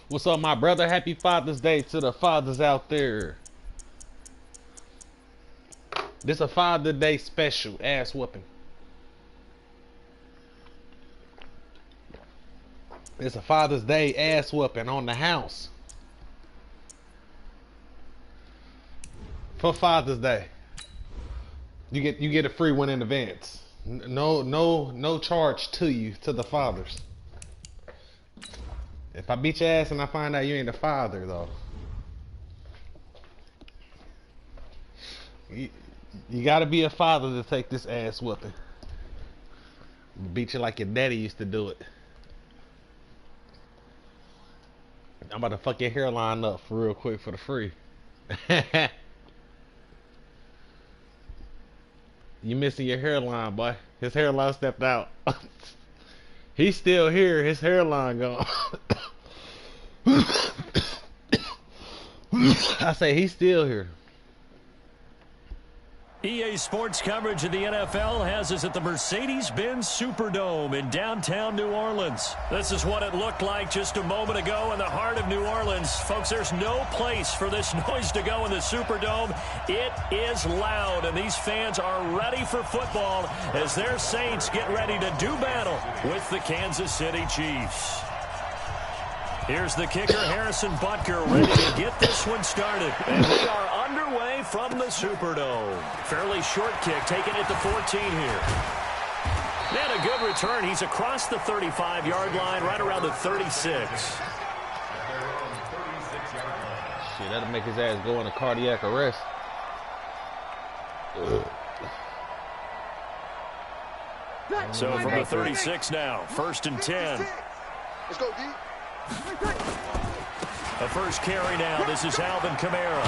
What's up, my brother? Happy Father's Day to the fathers out there. This a Father's Day special ass whooping. It's a Father's Day ass whooping on the house for Father's Day. You get a free one in advance. No charge to you, to the fathers. If I beat your ass and I find out you ain't a father though, you gotta be a father to take this ass whooping. Beat you like your daddy used to do it. I'm about to fuck your hairline up for real quick for the free. You missing your hairline, boy. His hairline stepped out. He's still here. His hairline gone. I say he's still here. EA Sports coverage of the NFL has us at the Mercedes-Benz Superdome in downtown New Orleans. This is what it looked like just a moment ago in the heart of New Orleans. Folks, there's no place for this noise to go in the Superdome. It is loud, and these fans are ready for football as their Saints get ready to do battle with the Kansas City Chiefs. Here's the kicker, Harrison Butker, ready to get this one started. And we are underway from the Superdome. Fairly short kick, taking it to 14 here. And a good return. He's across the 35-yard line, right around the 36. Shit, that'll make his ass go into cardiac arrest. So from the 36 now, 1st and 10. Let's go, D. The first carry now. This is Alvin Kamara.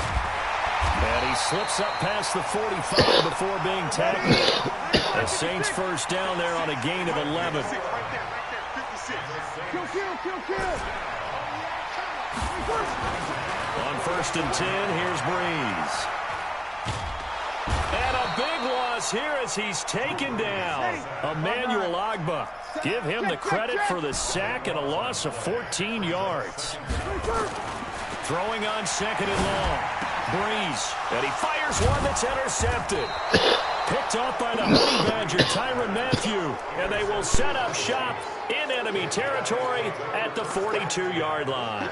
And he slips up past the 45 before being tackled. The Saints first down there on a gain of 11. On 1st and 10, here's Breeze. And a big loss here as he's taken down. Emmanuel Ogbah. Give him the credit for the sack and a loss of 14 yards. Throwing on 2nd and long. Breeze. And he fires one that's intercepted. Picked off by the Honey Badger, Tyrann Mathieu. And they will set up shop in enemy territory at the 42-yard line.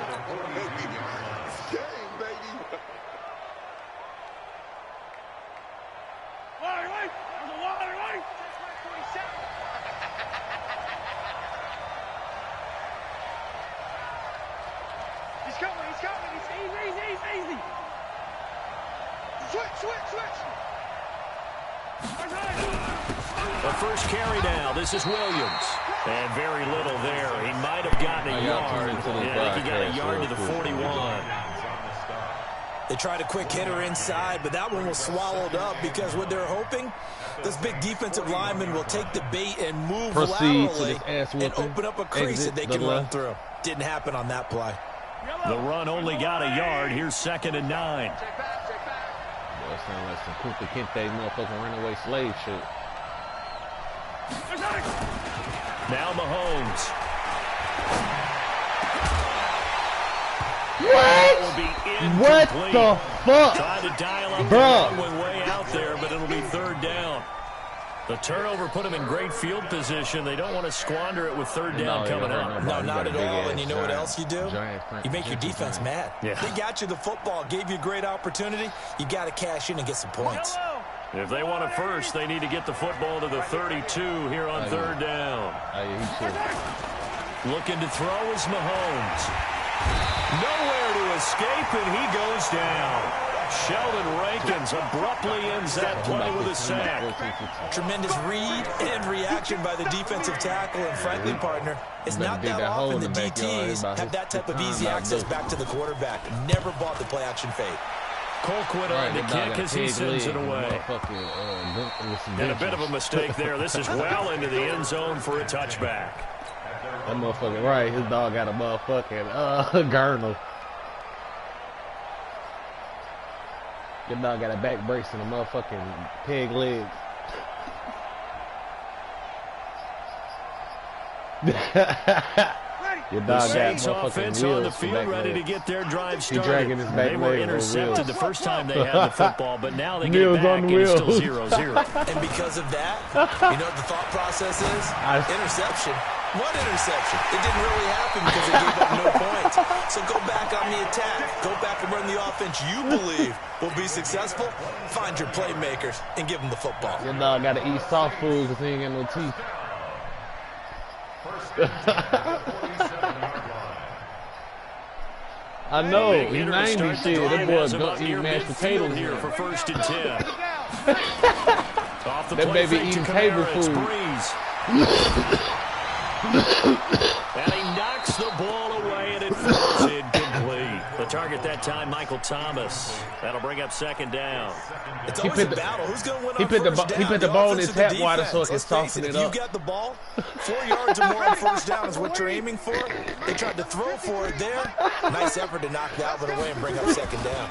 The first carry now. This is Williams. And very little there. He might have gotten a yard. Yeah, I think he got a yard to the 41. They tried a quick hitter inside, but that one was swallowed up because what they're hoping, this big defensive lineman will take the bait and move laterally and open up a crease that they can run through. Didn't happen on that play. The run only got a yard. Here's 2nd and 9. Boy, it sounds like some Kunta Kinte motherfucking runaway slave shit. Now Mahomes. What the fuck? Tried to dial up the one way out there, but it'll be 3rd down. The turnover put them in great field position. They don't want to squander it with 3rd down coming up. No, not at all. And you know what else you do? You make your defense mad. Yeah. They got you the football, gave you a great opportunity. You got to cash in and get some points. If they want it first, they need to get the football to the 32 here on 3rd down. Looking to throw is Mahomes. Nowhere to escape, and he goes down. Sheldon Rankins abruptly ends that play with a sack. Tremendous read and reaction by the defensive tackle, and frankly, partner, it's not that often the DTs have that type of easy access back to the quarterback. Never bought the play-action fade. Colquitt on the kick as he sends it away. And a bit of a mistake there. This is well into the end zone for a touchback. That motherfucking right. His dog got a motherfucking gurnal. Your dog got a back brace and a motherfucking peg leg. Your The dog got Saints motherfucking offense on the wheels for field, back ready to legs. get their drive He started. dragging his back They were leg over intercepted wheels. the first time they had the football, but now they get Wheels it back, on and it's still wheels. 0-0. And because of that, you know what the thought process is? Interception. What interception? It didn't really happen because they gave up no points. So go back on the attack. Go back and run the offense you believe will be successful. Find your playmakers and give them the football. Your dog got to eat soft food because he ain't got no teeth. I know, he 90 shit. That boy don't eat mashed potatoes here for 1st and 10. Off the that play baby fake eating to table Kamara, it's food. Breeze. And he knocks the ball away, and it falls incomplete. The target that time, Michael Thomas. That'll bring up 2nd down. It's always a battle. Who's going to win he on put the first down? He put the ball in his tap water so it can Let's face soften it, it if up. you got the ball, 4 yards or more on 1st down is what you're aiming for. They tried to throw for it there. Nice effort to knock that one away and bring up 2nd down.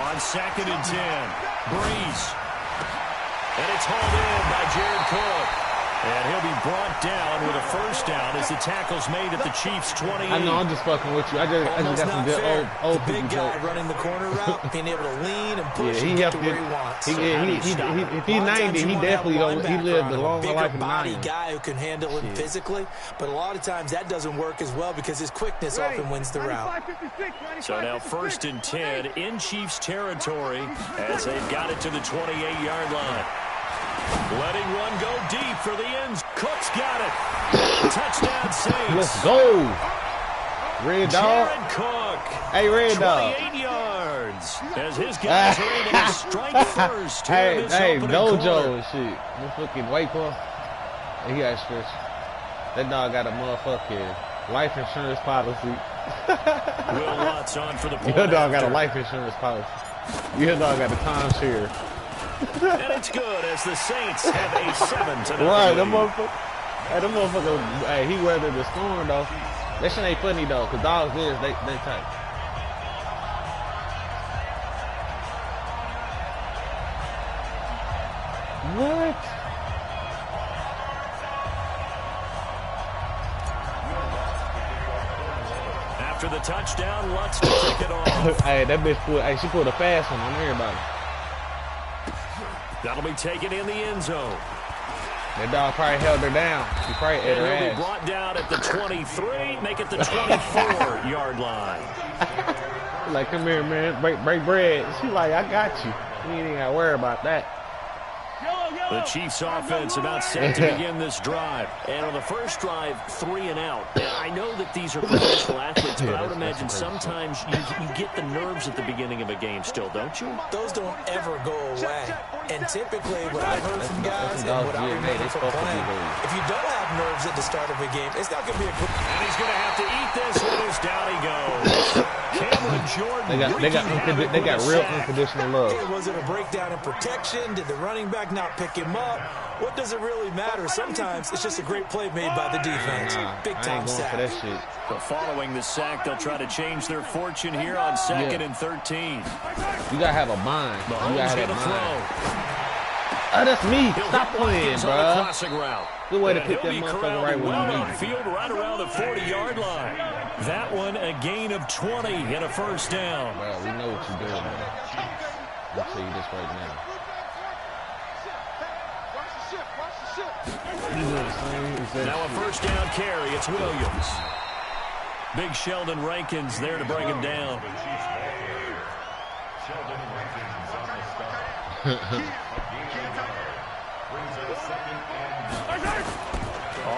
On 2nd and 10, Breeze. And it's hauled in by Jared Cook. And he'll be brought down with a 1st down as the tackle's made at the Chiefs' 28. I know, I'm just fucking with you. I just got some good old the big people guy joke. running the corner route, being able to lean and push Yeah, and he get to helped where it. he wants. If he's 90, he definitely he lived a long life in the body 90s. guy who can handle it physically, but a lot of times that doesn't work as well because his quickness often wins the route. So now 1st and 10 in Chiefs territory as they've got it to the 28-yard line. Letting one go deep for the ends. Cook's got it. Touchdown Saints. Let's go. Red dog. Jared Cook. Hey, Red dog. 28 yards as his guys are able to strike first. Hey, this hey, opening Dojo quarter. and shit. This fucking white claw. He got stretch. That dog got a motherfucking life insurance policy. Will Lutz on for the point. Your dog got a after. life insurance policy. Your dog got a timeshare. And it's good as the Saints have a 7-0 Right, lead. that motherfucker. Hey, that motherfucker. Hey, he weathered the storm though. That shit ain't funny though, cause dogs is they tight. What? After the touchdown, Lutz to kick it off. Hey, that bitch put. Hey, she put a fast one on everybody. That'll be taken in the end zone. That dog probably held her down. She probably ate And her he'll be ass. brought down at the 23, make it the 24-yard line. Like, come here, man. Break bread. She like, I got you. You ain't gotta worry about that. The Chiefs offense about set to begin this drive. And on the first drive, 3 and out. I know that these are professional athletes, but I would imagine sometimes you get the nerves at the beginning of a game still, don't you? Those don't ever go away. And typically, what I've heard from guys and what I remember from playing, if you don't have nerves at the start of a game, it's not going to be a good... And he's going to have to eat this one as down he goes. Cameron Jordan. They got real unconditional love. Was it a breakdown in protection? Did the running back not pick him up? What does it really matter? Sometimes it's just a great play made by the defense. Big time sack. For that shit. But following the sack, they'll try to change their fortune here on 2nd and 13. You gotta have a mind. You gotta Mahomes have going a to mind. throw. Oh, that's me. He'll Stop hit playing, Watkins on the bro. crossing route. Good way to And pick that he'll be motherfucker corralled right when well you need on it. field right around the 40-yard line. That one a gain of 20 and a 1st down. Bro, we know what you're doing, man. I'll tell you this right now. Now a 1st down carry. It's Williams. Big Sheldon Rankins there to bring him down.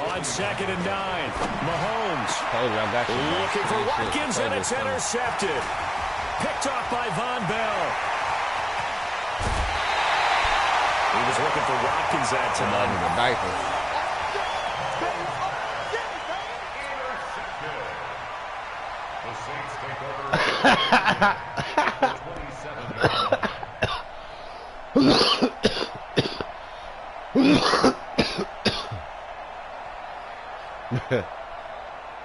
On 2nd and 9, Mahomes Told you, I got you. looking for Watkins, and it's intercepted. Picked off by Von Bell. He was looking for Watkins that time. The diaper.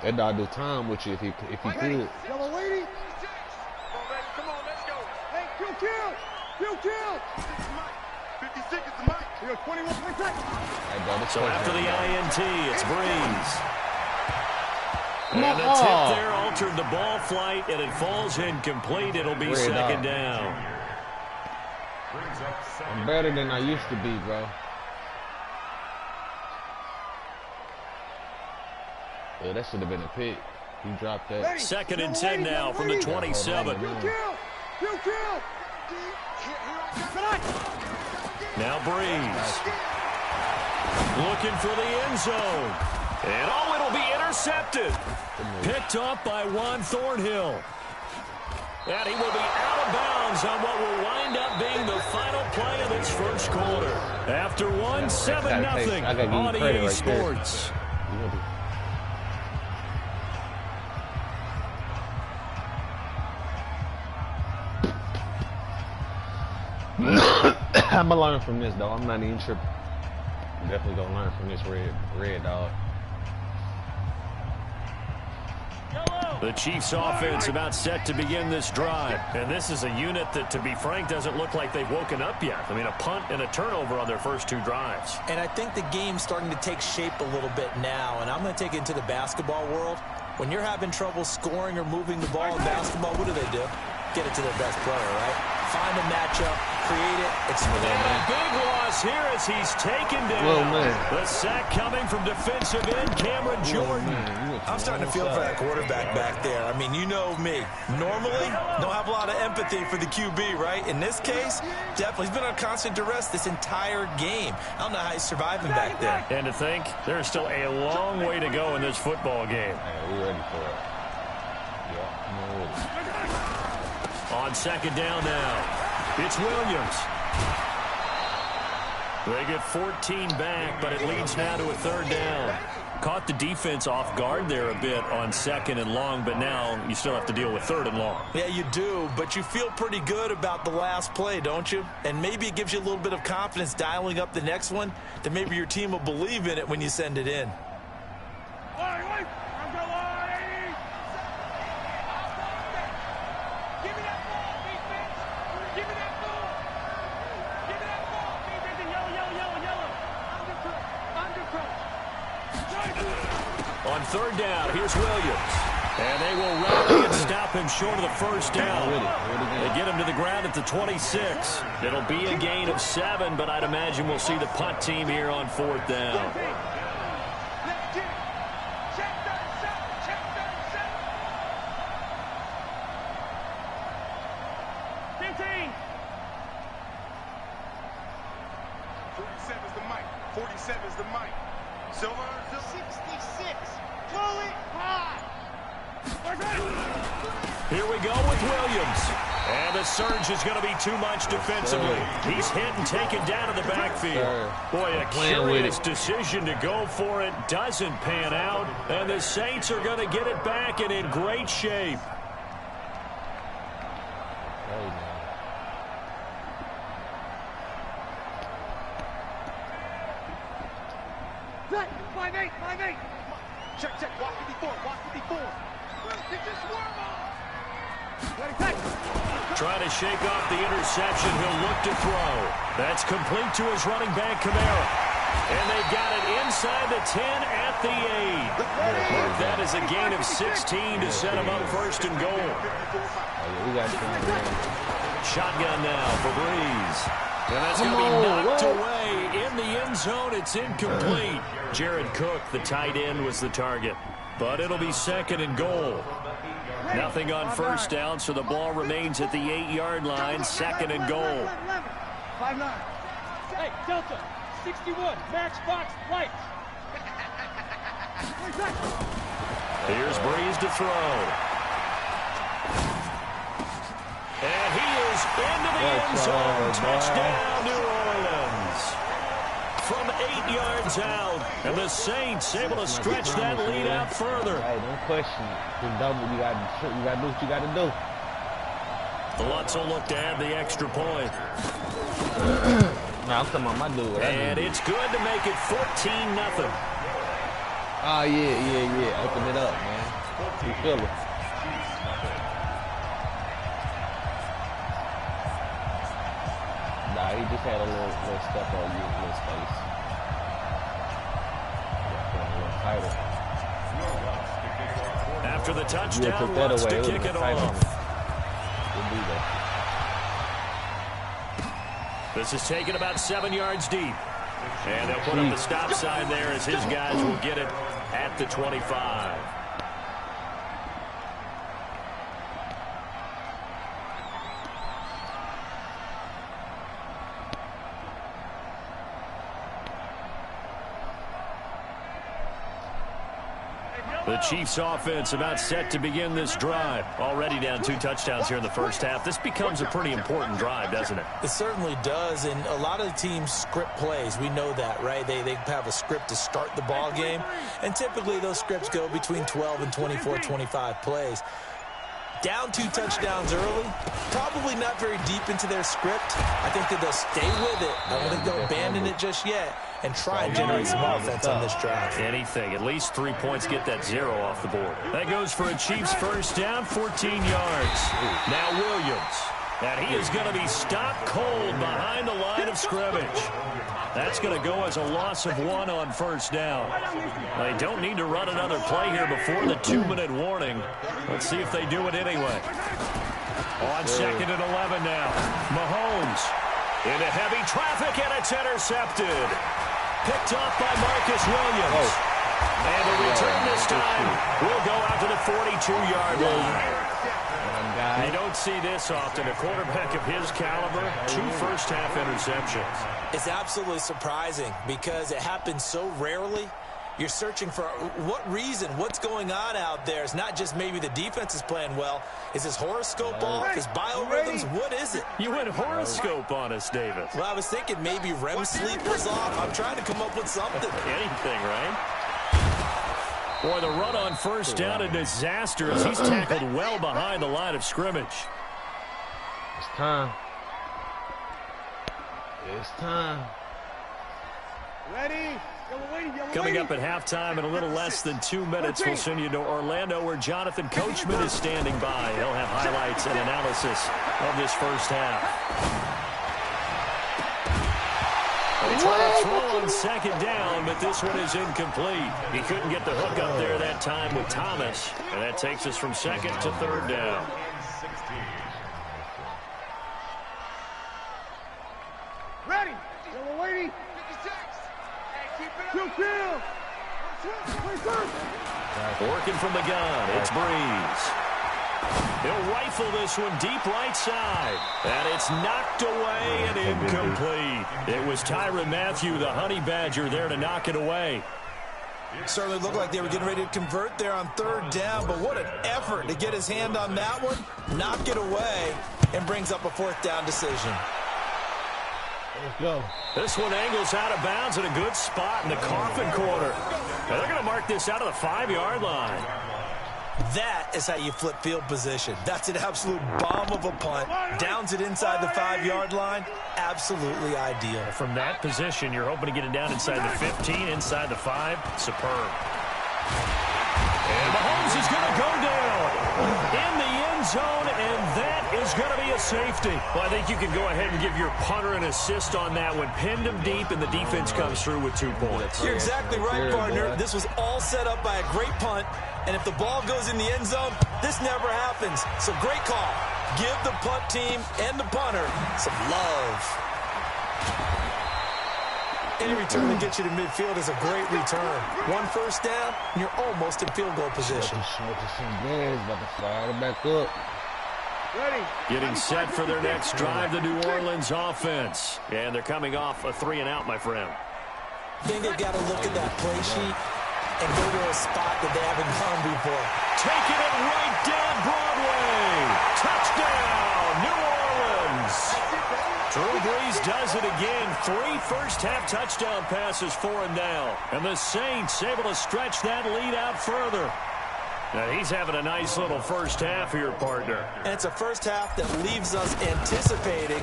That dog do time with you if he could. Yellow lady. Come on, let's go. Hey, kill. 56 is the mic. We got 21 seconds. Hey, bro, So after the INT, it's Breeze. And the tip there altered the ball flight, and it falls incomplete. It'll be second down. I'm better than I used to be, bro. Yeah, that should have been a pick. He dropped that. Second and 10 now from the 27. Now Breeze. Looking for the end zone. And it'll be intercepted. Picked up by Juan Thornhill. And he will be out of bounds on what will wind up being the final play of this first quarter. After 7-0 on EA Sports. I'm going to learn from this, though. I'm not even tripping. I'm definitely going to learn from this red dog. The Chiefs offense about set to begin this drive. And this is a unit that, to be frank, doesn't look like they've woken up yet. I mean, a punt and a turnover on their first 2 drives. And I think the game's starting to take shape a little bit now. And I'm going to take it into the basketball world. When you're having trouble scoring or moving the ball in basketball, what do? Get it to their best player, right? Find a matchup, create it, exploit it. And a big loss here as he's taken down. The sack coming from defensive end Cameron Jordan. I'm starting to feel for that quarterback back there. I mean, you know me. Normally, don't have a lot of empathy for the QB, right? In this case, definitely. He's been on constant duress this entire game. I don't know how he's surviving back there. And to think, there's still a long way to go in this football game. Hey, we're ready for it. Yeah, I'm ready. On second down now, it's Williams. They get 14 back, but it leads now to a third down. Caught the defense off guard there a bit on second and long, but now you still have to deal with third and long. Yeah, you do, but you feel pretty good about the last play, don't you? And maybe it gives you a little bit of confidence dialing up the next one, that maybe your team will believe in it when you send it in. On third down, here's Williams. And they will rally and stop him short of the first down. They get him to the ground at the 26. It'll be a gain of 7, but I'd imagine we'll see the punt team here on fourth down. Here we go with Williams. And the surge is going to be too much defensively. He's hit and taken down in the backfield. Boy, a curious decision to go for it. Doesn't pan out. And the Saints are going to get it back and in great shape. Check. Walk 54. Trying to shake off the interception. He'll look to throw. That's complete to his running back, Kamara. And they got it inside the 10 at the 8. Mark that as a gain of 16 to set him up first and goal. Shotgun now for Breeze. And that's going to be knocked away in the end zone. It's incomplete. Jared Cook, the tight end, was the target. But it'll be second and goal. Nothing on first down, so the ball remains at the 8-yard line. Second and goal. 5-9. Hey, Delta, 61, Matchbox lights. Here's Breeze to throw. And he is into the end zone. Touchdown, New Orleans. From 8 yards out. And the Saints able to stretch that lead out further. Hey, don't question it. Just double. You got to do what you got to do. Lutz will look to add the extra point. Nah, I'm talking about my dude. And it's good to make it 14-0. Oh, yeah. Open it up, man. You feel it. Nah, he just had a little step on you, a little space. A little tighter. after the touchdown wants to kick it off. This is taken about 7 yards deep. And they'll put up the stop sign there as his guys will get it at the 25. The Chiefs offense about set to begin this drive. Already down 2 touchdowns here in the first half. This becomes a pretty important drive, doesn't it? It certainly does, and a lot of the teams script plays. We know that, right? They have a script to start the ball game, and typically those scripts go between 12 and 24, 25 plays. Down 2 touchdowns early, probably not very deep into their script. I think that they'll stay with it. I don't think they'll abandon it just yet and try and generate some offense on this drive. Anything. At least 3 points get that 0 off the board. That goes for a Chiefs first down, 14 yards. Now Williams. And he is going to be stopped cold behind the line of scrimmage. That's going to go as a loss of 1 on first down. They don't need to run another play here before the 2-minute warning. Let's see if they do it anyway. On 2nd and 11 now. Mahomes into heavy traffic, and it's intercepted. Picked off by Marcus Williams. And the return this time will go out to the 42-yard line. You don't see this often. A quarterback of his caliber, 2 first-half interceptions. It's absolutely surprising because it happens so rarely. You're searching for what reason, what's going on out there. It's not just maybe the defense is playing well. Is his horoscope off? His biorhythms? What is it? You went horoscope on us, David. Well, I was thinking maybe REM sleep was off. I'm trying to come up with something. Anything, right? Boy, the run on first down, a disaster as he's tackled well behind the line of scrimmage. It's time. It's time. Ready? Coming up at halftime in a little less than 2 minutes, we'll send you to Orlando where Jonathan Coachman is standing by. He'll have highlights and analysis of this first half. They try to throw on 2nd down, but this one is incomplete. He couldn't get the hook up there that time with Thomas, and that takes us from 2nd to 3rd down. Ready? Yellow lady. 56. Working from the gun, it's Breeze. He'll rifle this one deep right side. And it's knocked away and incomplete. It was Tyrann Mathieu, the Honey Badger, there to knock it away. Certainly looked like they were getting ready to convert there on 3rd down, but what an effort to get his hand on that one, knock it away, and brings up a 4th down decision. Let's go. This one angles out of bounds in a good spot in the coffin corner. And they're going to mark this out of the 5-yard line. That is how you flip field position. That's an absolute bomb of a punt. Downs it inside the 5-yard line. Absolutely ideal. From that position, you're hoping to get it down inside the 15, inside the 5. Superb. And Mahomes is going to go down in the end zone, and that is going to be a safety. Well, I think you can go ahead and give your punter an assist on that one. Pinned him deep, and the defense comes through with 2 points. You're exactly right, partner. This was all set up by a great punt. And if the ball goes in the end zone, this never happens. So great call. Give the punt team and the punter some love. Any return that gets you to midfield is a great return. 1 first down, and you're almost in field goal position. About to fire it back up. Ready? Getting set for their next drive, the New Orleans offense. And they're coming off a 3-and-out, my friend. I think they've got to look at that play sheet and go to a spot that they haven't gone before. Taking it right down Broadway. Touchdown, New Orleans. Drew Brees does it again. 3 first-half touchdown passes for him now. And the Saints able to stretch that lead out further. Now he's having a nice little first half here, partner. And it's a first half that leaves us anticipating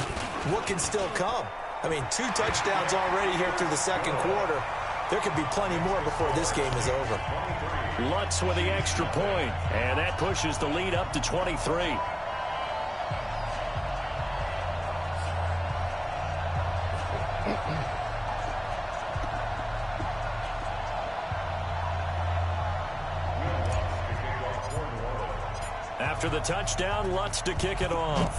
what can still come. I mean, 2 touchdowns already here through the 2nd quarter. There could be plenty more before this game is over. Lutz with the extra point, and that pushes the lead up to 23. After the touchdown, Lutz to kick it off.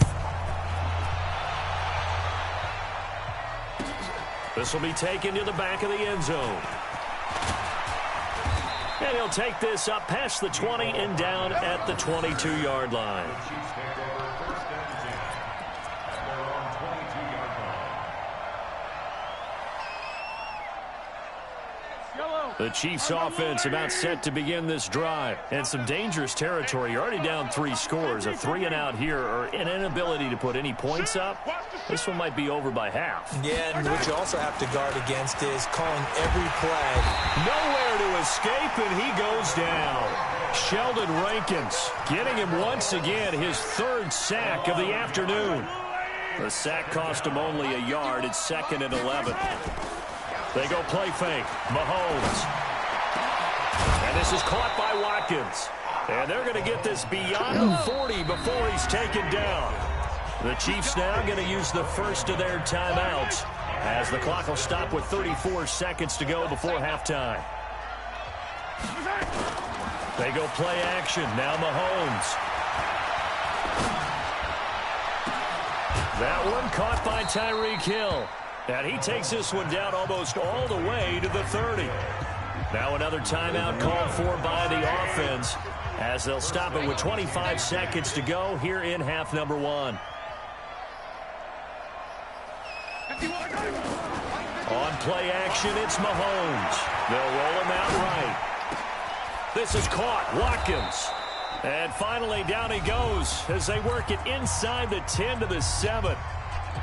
This will be taken to the back of the end zone. And he'll take this up past the 20 and down at the 22-yard line. The Chiefs offense about set to begin this drive. And some dangerous territory. You're already down 3 scores. A 3-and-out here or an inability to put any points up. This one might be over by half. Yeah, and what you also have to guard against is calling every play. Nowhere to escape, and he goes down. Sheldon Rankins getting him once again his 3rd sack of the afternoon. The sack cost him only a yard. It's 2nd and 11. They go play fake. Mahomes. And this is caught by Watkins. And they're going to get this beyond the 40 before he's taken down. The Chiefs now going to use the first of their timeouts as the clock will stop with 34 seconds to go before halftime. They go play action. Now Mahomes. That one caught by Tyreek Hill. And he takes this one down almost all the way to the 30. Now another timeout called for by the offense as they'll stop it with 25 seconds to go here in half number 1. On play action, it's Mahomes. They'll roll him out right. This is caught. Watkins. And finally down he goes as they work it inside the 10 to the 7.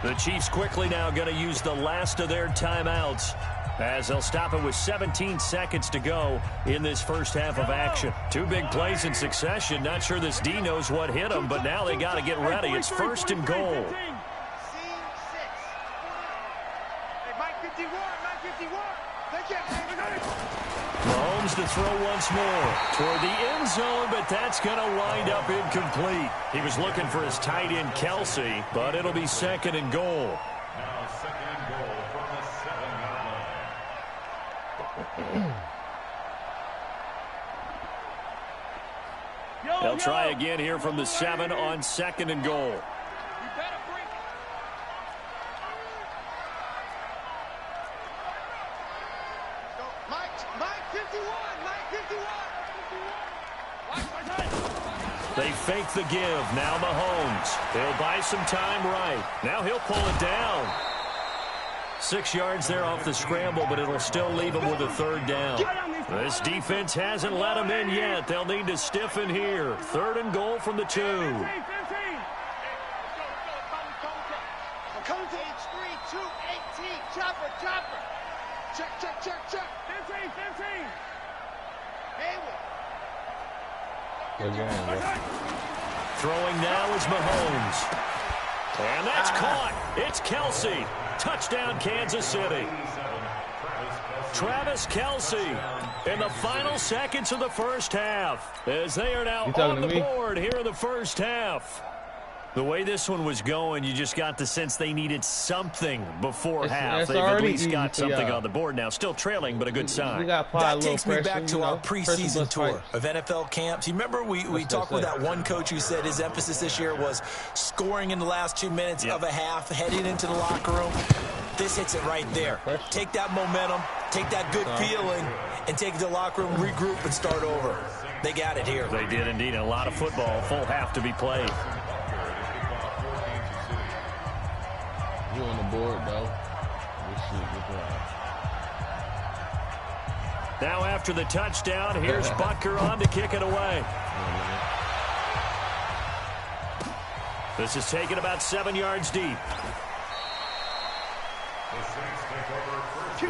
The Chiefs quickly now going to use the last of their timeouts as they'll stop it with 17 seconds to go in this first half of action. 2 big plays in succession. Not sure this D knows what hit them, but now they got to get ready. It's 1st and goal. Mahomes to throw once more toward the end zone, but that's going to wind up incomplete. He was looking for his tight end, Kelsey, but it'll be 2nd and goal. Now 2nd and goal from the 7-yard line. They'll try again here from the 7 on 2nd and goal. They fake the give. Now Mahomes. He'll buy some time right. Now he'll pull it down. 6 yards there off the scramble, but it'll still leave him with a 3rd down. This defense hasn't let him in yet. They'll need to stiffen here. 3rd and goal from the 2. Throwing now is Mahomes. And that's caught. It's Kelsey. Touchdown, Kansas City. Travis Kelsey in the final seconds of the first half as they are now on the board here in the first half. The way this one was going, you just got the sense they needed something before half. They've at least got something on the board now. Still trailing, but a good sign. That takes me back to our preseason tour of NFL camps. You remember we talked with that one coach who said his emphasis this year was scoring in the last 2 minutes of a half, heading into the locker room. This hits it right there. Take that momentum, take that good feeling, and take it to the locker room, regroup, and start over. They got it here. They did indeed. A lot of football, full half to be played. You on the board, though. Now after the touchdown, here's Butker on to kick it away. This is taken about 7 yards deep. The Saints take over first at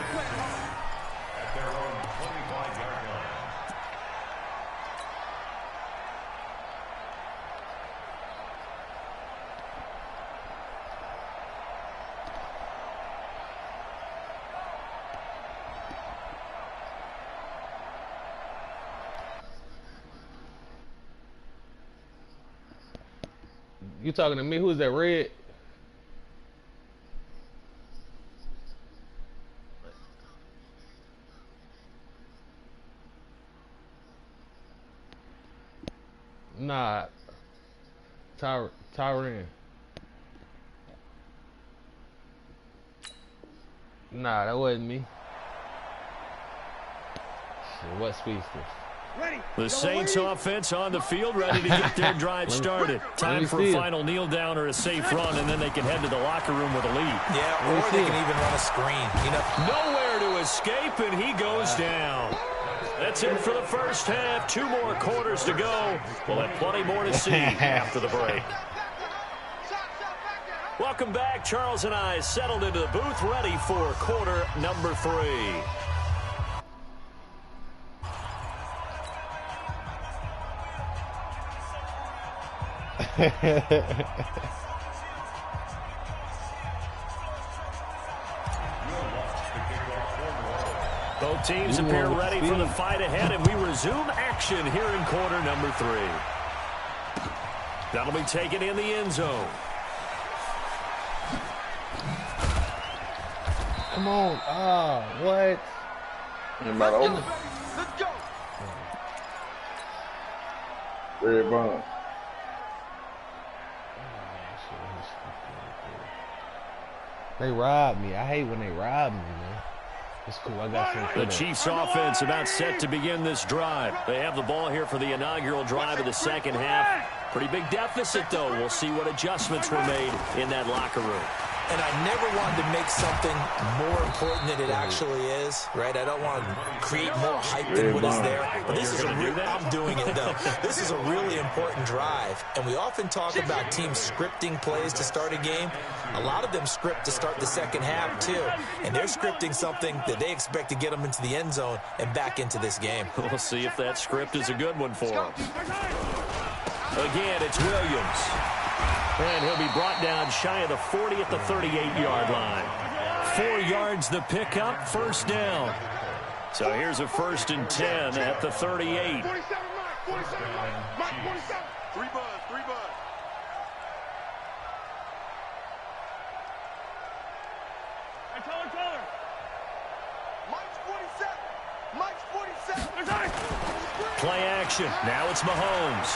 their own 25-yard line. You talking to me? Who's that, Red? Nah, Tyrann. Nah, that wasn't me. What speedster? The Saints offense on the field, ready to get their drive started. Time for a final kneel down or a safe run, and then they can head to the locker room with a lead. Yeah, or they can even run a screen. You know, nowhere to escape, and he goes down. That's it for the first half. 2 more quarters to go. We'll have plenty more to see after the break. Welcome back. Charles and I settled into the booth, ready for quarter number 3. Both teams appear ready for the fight ahead, and we resume action here in quarter number 3. That'll be taken in the end zone. Come on. What? Let's go. Red Bond. They robbed me. I hate when they rob me, man. It's cool. I got some. The Chiefs offense about set to begin this drive. They have the ball here for the inaugural drive of the second half. Pretty big deficit, though. We'll see what adjustments were made in that locker room. And I never wanted to make something more important than it actually is, right? I don't want to create more hype than what is there. But this is I'm doing it, though. This is a really important drive. And we often talk about teams scripting plays to start a game. A lot of them script to start the second half, too. And they're scripting something that they expect to get them into the end zone and back into this game. We'll see if that script is a good one for them. Again, it's Williams. And he'll be brought down shy of the 40 at the 38-yard line. 4 yards the pickup, first down. So here's a 1st and 10 at the 38. 47, Mike, 47, Mike, 47. 3 buzz, 3 buzz. Hey, taller. Mike's 47. Mike's 47. Play action. Now it's Mahomes.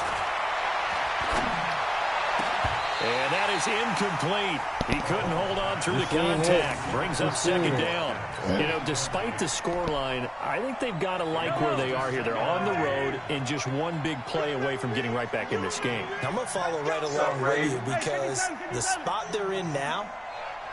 And that is incomplete. He couldn't hold on through the contact. Brings up second down. You know, despite the scoreline, I think they've got to like where they are here. They're on the road and just one big play away from getting right back in this game. I'm going to follow right along with you because the spot they're in now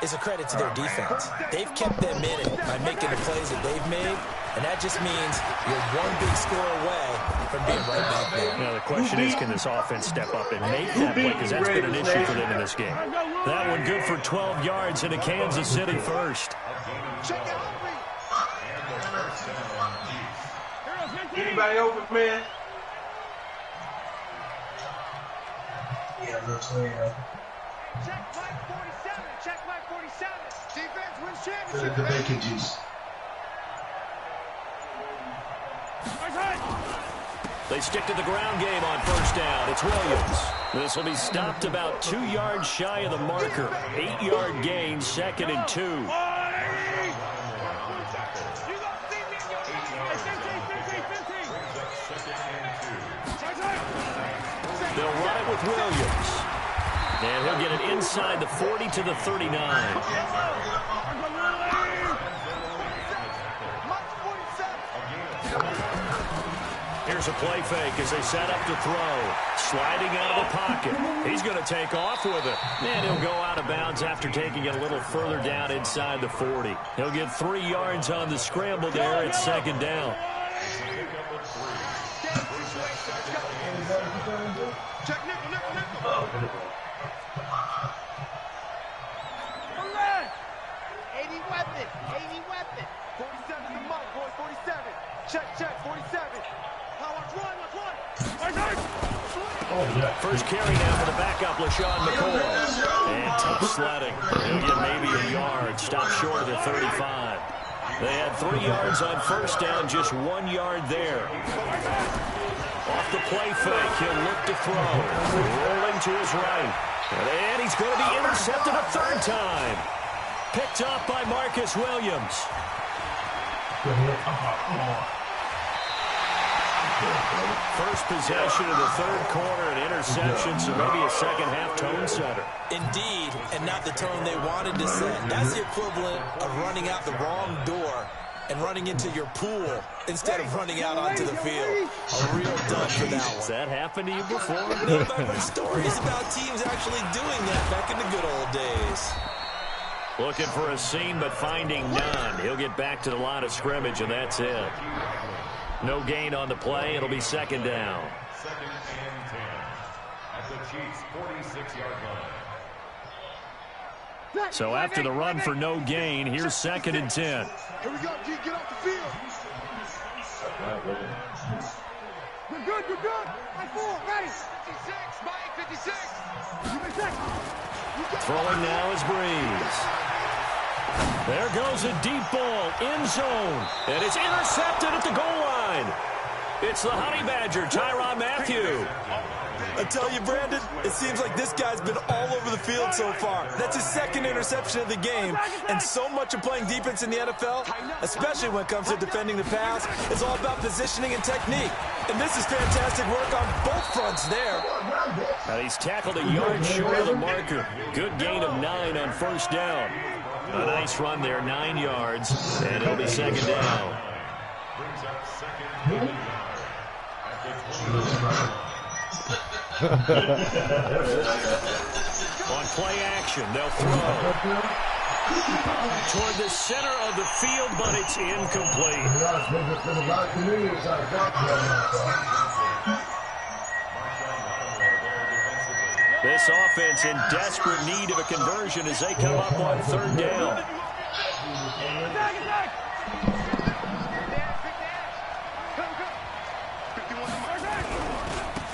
is a credit to their defense. They've kept them in it by making the plays that they've made, and that just means you're one big score away from being right back there. Now, the question is, can this offense step up and make that play, because that's been an issue for them in this game. That one good for 12 yards into Kansas City first. Anybody open, man? Yeah, looks like Check Mike 47. Check Mike 47. Defense wins championship. the bacon juice. They stick to the ground game on first down. It's Williams. This will be stopped about 2 yards shy of the marker. 8-yard gain, 2nd and 2. They'll run it with Williams. And he'll get it inside the 40 to the 39. Here's a play fake as they set up to throw. Sliding out of the pocket. He's going to take off with it. And he'll go out of bounds after taking it a little further down inside the 40. He'll get 3 yards on the scramble there at second down. Check nickel. Eighty weapon. 47 to Mike, boys, 47. Check, 47. Let's run. First carry now for the backup, LaShawn McCoy. And tough sledding. He'll get maybe a yard. Stop short of the 35. They had 3 yards on first down, just 1 yard there. Off the play fake, he'll look to throw. Rolling to his right. And he's going to be intercepted a 3rd time. Picked up by Marcus Williams. First possession of the third quarter, an interception, so maybe a second-half tone setter. Indeed, and not the tone they wanted to set. That's the equivalent of running out the wrong door and running into your pool instead of running out onto the field. A real dud for that one. Has that happened to you before? No, I've heard stories about teams actually doing that back in the good old days. Looking for a seam, but finding none. He'll get back to the line of scrimmage, and that's it. No gain on the play. It'll be second down. Second and 10 at the Chiefs' 46-yard line. So after the run for no gain, here's second and 10. Here we go, G. Get off the field. You're good, you're good. High four, ready. 56, Mike, 56. Throwing now is Breeze. There goes a deep ball, end zone, and it's intercepted at the goal line. It's the Honey Badger, Tyrann Mathieu. I tell you, Brandon, it seems like this guy's been all over the field so far. That's his second interception of the game, and so much of playing defense in the NFL, especially when it comes to defending the pass, is all about positioning and technique. And this is fantastic work on both fronts there. And he's tackled a yard short of the marker. Good gain of 9 on first down. A nice run there, 9 yards, and it'll be second down. Brings up second and 9 at the 20. On play action, they'll throw toward the center of the field, but it's incomplete. This offense in desperate need of a conversion as they come up on third down.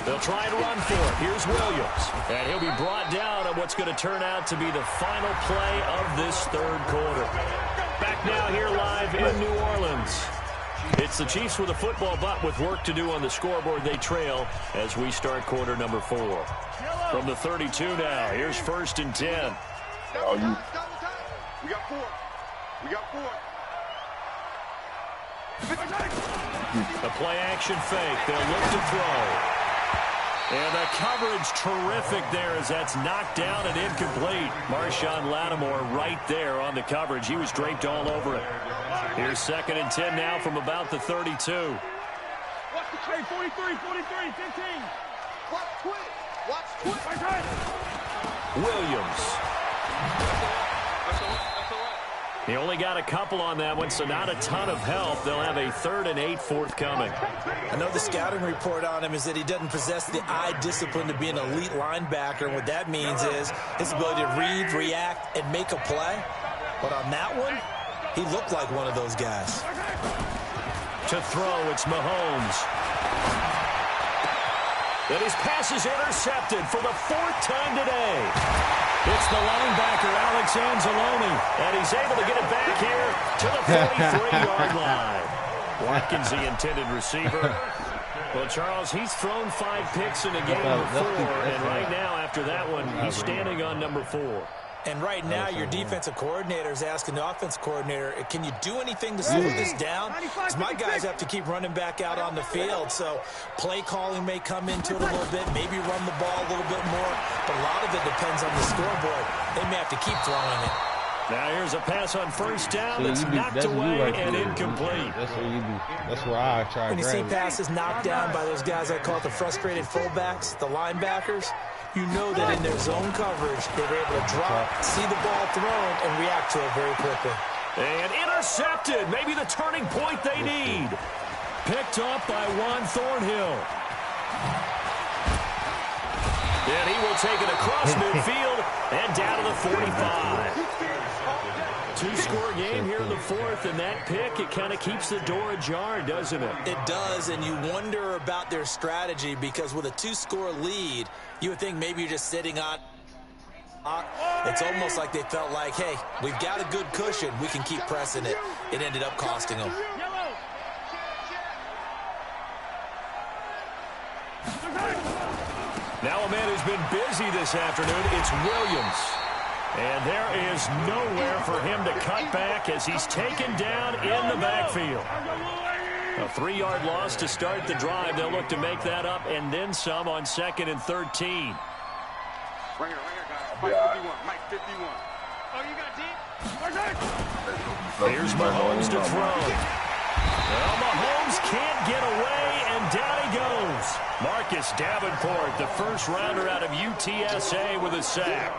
They'll try and run for it. Here's Williams. And he'll be brought down on what's going to turn out to be the final play of this third quarter. Back now here live in New Orleans. It's the Chiefs with a football, but with work to do on the scoreboard, they trail as we start quarter number 4. From the 32 now, here's first and 10. We got 4. We got 4. The play action fake. They'll look to throw. And the coverage terrific there as that's knocked down and incomplete. Marshawn Lattimore right there on the coverage. He was draped all over it. Here's second and 10 now from about the 32. Watch the play, 43, 15. Watch twitch. Watch twitch. Williams. He only got a couple on that one, so not a ton of help. They'll have a 3rd and 8 forthcoming. I know the scouting report on him is that he doesn't possess the eye discipline to be an elite linebacker. And what that means is his ability to read, react, and make a play. But on that one, he looked like one of those guys. To throw, it's Mahomes. And his pass is intercepted for the 4th time today. It's the linebacker, Alex Anzalone, and he's able to get it back here to the 43-yard line. Watkins, the intended receiver. Well, Charles, he's thrown 5 picks in a game before, and right now, after that one, he's standing on number 4. And right now, your defensive coordinator is asking the offensive coordinator, can you do anything to slow this down? Because my guys have to keep running back out on the field, so play calling may come into it a little bit, maybe run the ball a little bit more, but a lot of it depends on the scoreboard. They may have to keep throwing it. Now here's a pass on first down that's knocked away and incomplete. That's what you do. That's where I try to When you see grab it. passes knocked down by those guys I call it the frustrated fullbacks, the linebackers, you know that in their zone coverage, they were able to drop, see the ball thrown, and react to it very quickly. And intercepted. Maybe the turning point they need. Picked up by Juan Thornhill. And he will take it across midfield and down to the 45. 2-score game here in the 4th, and that pick, it kind of keeps the door ajar, doesn't it? It does, and you wonder about their strategy because with a 2-score lead, you would think maybe you're just sitting on. It's almost like they felt like, hey, we've got a good cushion. We can keep pressing it. It ended up costing them. Now a man who's been busy this afternoon, it's Williams. And there is nowhere for him to cut back as he's taken down in the backfield. A 3-yard loss to start the drive. They'll look to make that up and then some on 2nd and 13. Right here, guys. Mike 51. Mike 51. Oh, you got deep? Here's Mahomes to throw. Well, Mahomes can't get away, and down he goes. Marcus Davenport, the first rounder out of UTSA with a sack.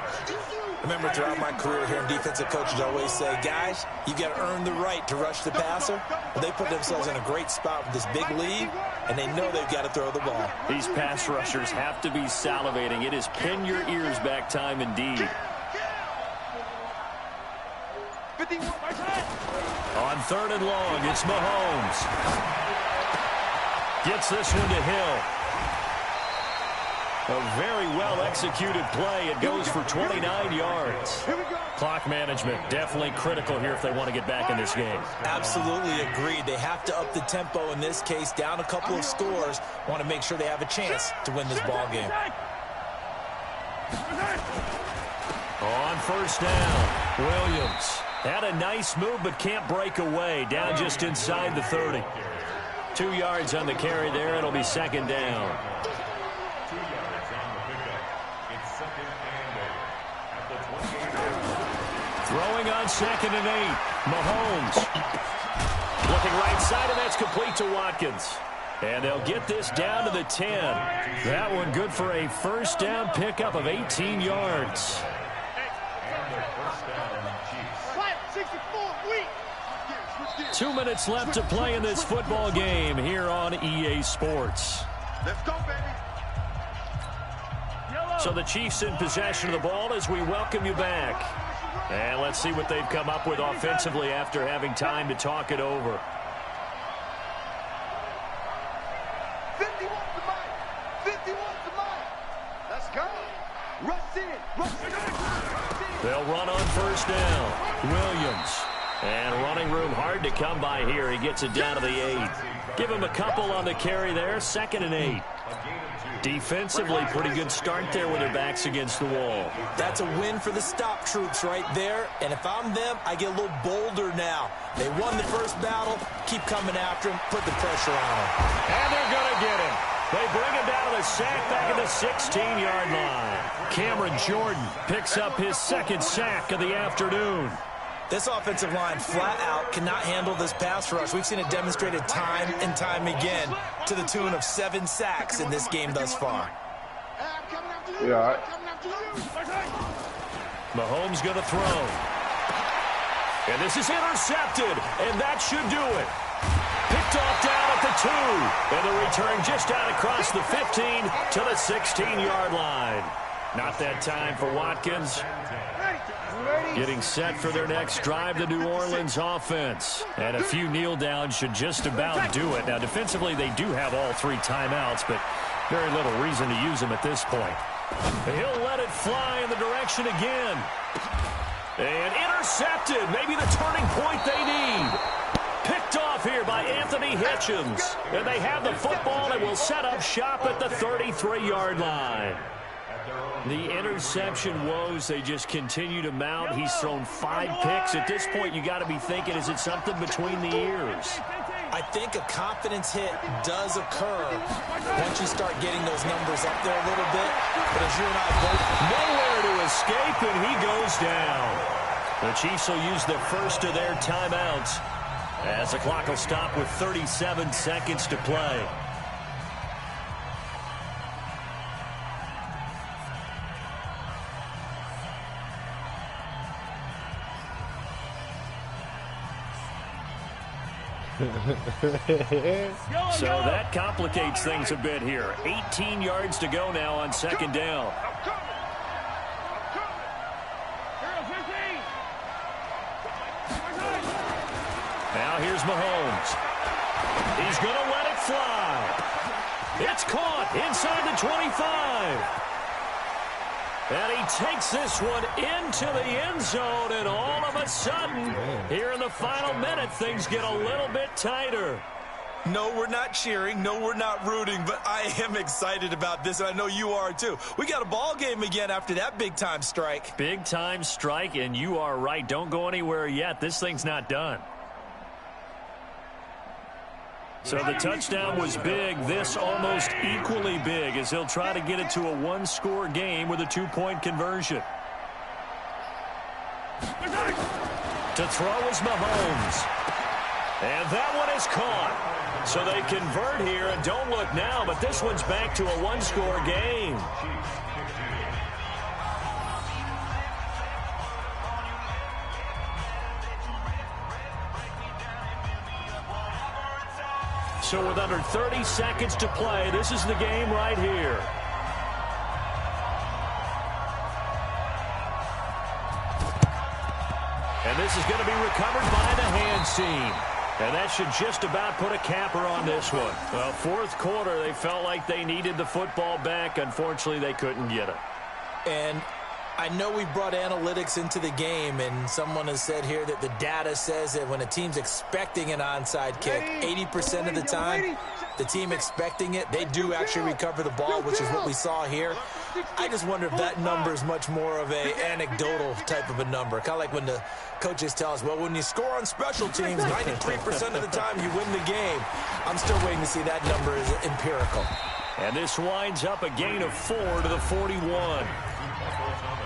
Remember, throughout my career here in defensive coaches always say, guys, you got to earn the right to rush the passer. Well, they put themselves in a great spot with this big lead, and they know they've got to throw the ball. These pass rushers have to be salivating. It is pin your ears back time indeed. On 3rd and long, it's Mahomes. Gets this one to Hill. A very well-executed play. It goes for 29 yards. Clock management definitely critical here if they want to get back in this game. Absolutely agreed. They have to up the tempo in this case, down a couple of scores. Want to make sure they have a chance to win this ball game. On 1st down, Williams. Had a nice move but can't break away. Down just inside the 30. 2 yards on the carry there. It'll be 2nd down. Throwing on 2nd and 8. Mahomes. Looking right side, and that's complete to Watkins. And they'll get this down to the 10. That one good for a 1st down pickup of 18 yards. 2 minutes left to play in this football game here on EA Sports. Let's go, baby. So the Chiefs in possession of the ball as we welcome you back. And let's see what they've come up with offensively after having time to talk it over. 51 to Mike. 51 to Mike. Let's go. Rush in. Rush in. They'll run on 1st down. Williams. And running room hard to come by here. He gets it down to the 8. Give him a couple on the carry there. 2nd and 8. Defensively, pretty good start there with their backs against the wall. That's a win for the stop troops right there. And if I'm them, I get a little bolder now. They won the first battle. Keep coming after him. Put the pressure on him. And they're going to get him. They bring him down to the sack back at the 16-yard line. Cameron Jordan picks up his 2nd sack of the afternoon. This offensive line flat out cannot handle this pass rush. We've seen it demonstrated time and time again to the tune of 7 sacks in this game thus far. Yeah, all right. Mahomes going to throw. And this is intercepted, and that should do it. Picked off down at the 2. And the return just out across the 15 to the 16-yard line. Not that time for Watkins. Getting set for their next drive, the New Orleans offense. And a few kneel downs should just about do it. Now, defensively, they do have all 3 timeouts, but very little reason to use them at this point. He'll let it fly in the direction again. And intercepted. Maybe the turning point they need. Picked off here by Anthony Hitchens. And they have the football and will set up shop at the 33-yard line. The interception woes, they just continue to mount. He's thrown 5 picks. At this point, you got to be thinking, is it something between the ears? I think a confidence hit does occur once you start getting those numbers up there a little bit. But as you and I both... Nowhere to escape, and he goes down. The Chiefs will use the first of their timeouts as the clock will stop with 37 seconds to play. So that complicates things a bit here. 18 yards to go now on 2nd down. Now here's Mahomes. He's going to let it fly. It's caught inside the 25. And he takes this one into the end zone, and all of a sudden, here in the final minute, things get a little bit tighter. No, we're not cheering. No, we're not rooting, but I am excited about this, and I know you are too. We got a ball game again after that big-time strike. Big-time strike, and you are right. Don't go anywhere yet. This thing's not done. So the touchdown was big. This almost equally big as he'll try to get it to a one-score game with a two-point conversion. To throw is Mahomes. And that one is caught. So they convert here and don't look now, but this one's back to a one-score game. So with under 30 seconds to play, this is the game right here. And this is going to be recovered by the hands team. And that should just about put a capper on this one. Well, fourth quarter, they felt like they needed the football back. Unfortunately, they couldn't get it. And I know we brought analytics into the game, and someone has said here that the data says that when a team's expecting an onside kick, 80% of the time, the team expecting it, they do actually recover the ball, which is what we saw here. I just wonder if that number is much more of an anecdotal type of a number. Kind of like when the coaches tell us, well, when you score on special teams, 93% of the time you win the game. I'm still waiting to see that number is empirical. And this winds up a gain of 4 to the 41.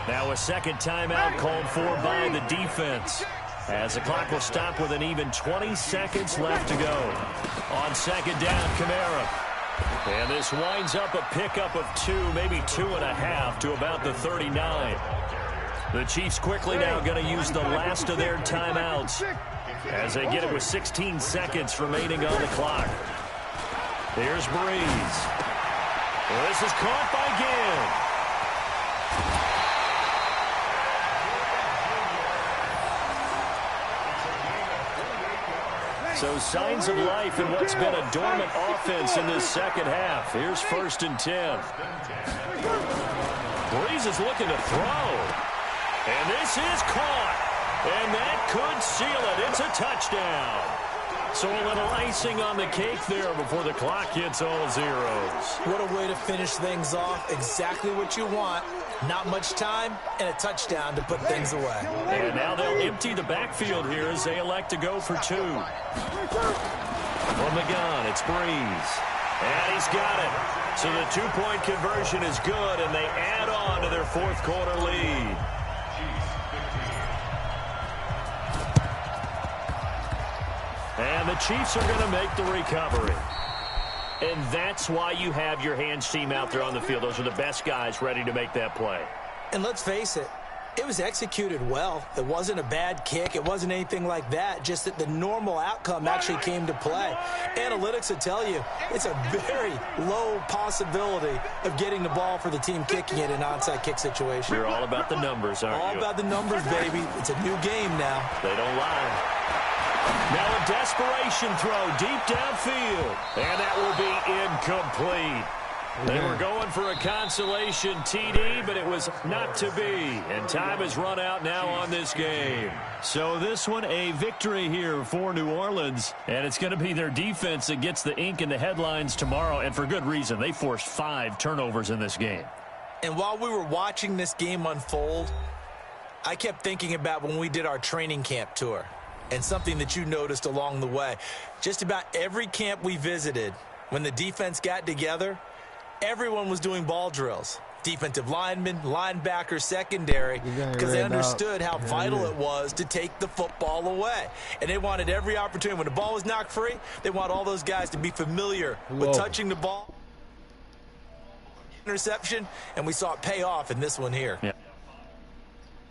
Now a second timeout called for by the defense, as the clock will stop with an even 20 seconds left to go. On second down, Kamara. And this winds up a pickup of 2, maybe 2.5 to about the 39. The Chiefs quickly now going to use the last of their timeouts as they get it with 16 seconds remaining on the clock. Here's Breeze. Well, this is caught by Gibb. So signs of life in what's been a dormant offense in this second half. Here's 1st and 10. Breeze is looking to throw. And this is caught. And that could seal it. It's a touchdown. So a little icing on the cake there before the clock hits all zeros. What a way to finish things off. Exactly what you want. Not much time and a touchdown to put things away. And now they'll empty the backfield here as they elect to go for 2. From the gun, it's Breeze. And he's got it. So the two-point conversion is good, and they add on to their fourth quarter lead. And the Chiefs are going to make the recovery. And that's why you have your hands team out there on the field. Those are the best guys ready to make that play. And let's face it, it was executed well. It wasn't a bad kick. It wasn't anything like that. Just that the normal outcome actually came to play. Analytics will tell you it's a very low possibility of getting the ball for the team kicking it in an onside kick situation. You're all about the numbers, aren't you? All about the numbers, baby. It's a new game now. They don't lie. Now a desperation throw deep downfield. And that will be incomplete. They were going for a consolation TD, but it was not to be. And time has run out now on this game. So this one, a victory here for New Orleans. And it's going to be their defense that gets the ink in the headlines tomorrow. And for good reason. They forced 5 turnovers in this game. And while we were watching this game unfold, I kept thinking about when we did our training camp tour. And something that you noticed along the way. Just about every camp we visited, when the defense got together, everyone was doing ball drills. Defensive linemen, linebackers, secondary, because they understood how vital it was to take the football away. And they wanted every opportunity. When the ball was knocked free, they want all those guys to be familiar with touching the ball. Interception, and we saw it pay off in this one here. Yeah.